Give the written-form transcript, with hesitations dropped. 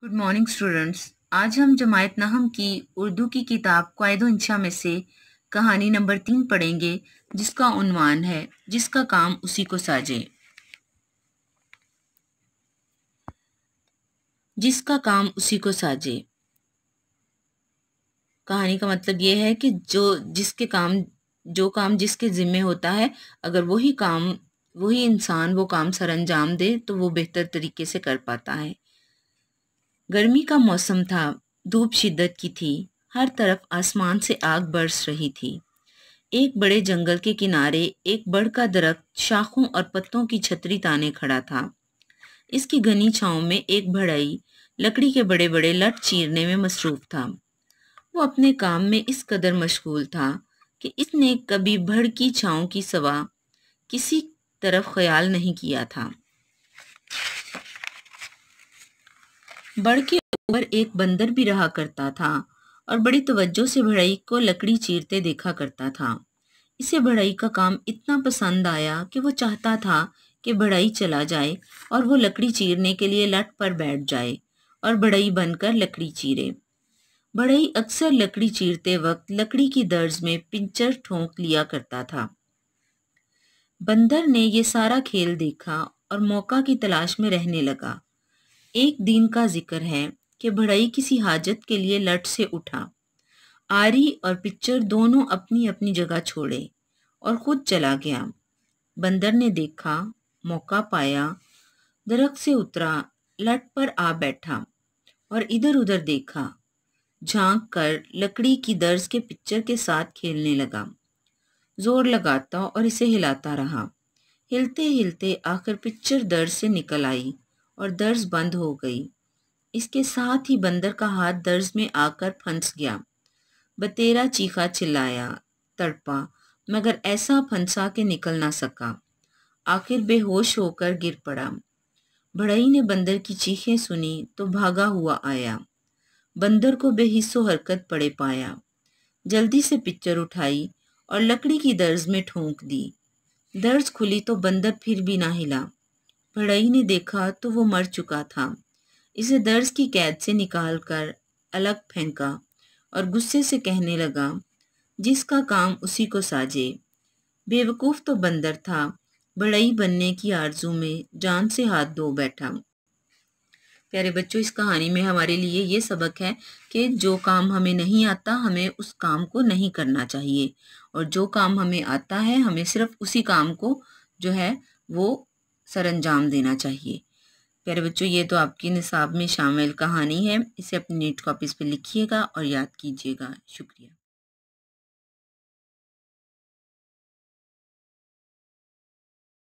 Good morning students. आज हम जमायत नहम की उर्दू की किताब क़वाइद-ओ इंशा में से कहानी नंबर 3 पढ़ेंगे, जिसका उन्वान है जिसका काम उसी को साजे। जिसका काम उसी को साजे। कहानी का मतलब ये है कि जो काम जिसके ज़िम्मे होता है, अगर वही इंसान वो काम सरअंजाम दे तो वो बेहतर तरीके से कर पाता है। गर्मी का मौसम था, धूप शिद्दत की थी, हर तरफ आसमान से आग बरस रही थी। एक बड़े जंगल के किनारे एक बड़ का दरख्त शाखों और पत्तों की छतरी ताने खड़ा था। इसकी घनी छांव में एक बढ़ई लकड़ी के बड़े बड़े लट चीरने में मसरूफ था। वो अपने काम में इस कदर मशगूल था कि इसने कभी भड़ की छांव की सिवा किसी तरफ ख्याल नहीं किया था। बड़ के ऊपर एक बंदर भी रहा करता था और बड़ी तवज्जो से बढ़ई को लकड़ी चीरते देखा करता था। इसे बढ़ई का काम इतना पसंद आया कि वो चाहता था कि बढ़ई चला जाए और वो लकड़ी चीरने के लिए लट पर बैठ जाए और बढ़ई बनकर लकड़ी चीरे। बढ़ई अक्सर लकड़ी चीरते वक्त लकड़ी की दर्ज में पिंचर ठोंक लिया करता था। बंदर ने ये सारा खेल देखा और मौका की तलाश में रहने लगा। एक दिन का जिक्र है कि बढ़ई किसी हाजत के लिए लट से उठा। आरी और पिक्चर दोनों अपनी अपनी जगह छोड़े और खुद चला गया। बंदर ने देखा, मौका पाया, दरख्त से उतरा, लट पर आ बैठा और इधर उधर देखा। झांक कर लकड़ी की दर्ज के पिक्चर के साथ खेलने लगा। जोर लगाता और इसे हिलाता रहा। हिलते हिलते आखिर पिक्चर दर्ज से निकल आई और दर्ज बंद हो गई। इसके साथ ही बंदर का हाथ दर्ज में आकर फंस गया। बतेरा चीखा चिल्लाया, तड़पा, मगर ऐसा फंसा कि निकल ना सका। आखिर बेहोश होकर गिर पड़ा। बढ़ई ने बंदर की चीखें सुनी तो भागा हुआ आया। बंदर को बेहिस्सो हरकत पड़े पाया। जल्दी से पिक्चर उठाई और लकड़ी की दर्ज में ठोंक दी। दर्ज खुली तो बंदर फिर भी ना हिला। बढ़ई ने देखा तो वो मर चुका था। इसे दर्ज की कैद से निकाल कर अलग फेंका और गुस्से से कहने लगा, जिसका काम उसी को साजे। बेवकूफ़ तो बंदर था, बढ़ई बनने की आरजू में जान से हाथ धो बैठा। प्यारे बच्चों, इस कहानी में हमारे लिए ये सबक है कि जो काम हमें नहीं आता हमें उस काम को नहीं करना चाहिए, और जो काम हमें आता है हमें सिर्फ उसी काम को जो है वो सरअंजाम देना चाहिए। प्यारे बच्चों, ये तो आपकी निसाब में शामिल कहानी है। इसे अपनी नीट कॉपीज़ पे लिखिएगा और याद कीजिएगा। शुक्रिया।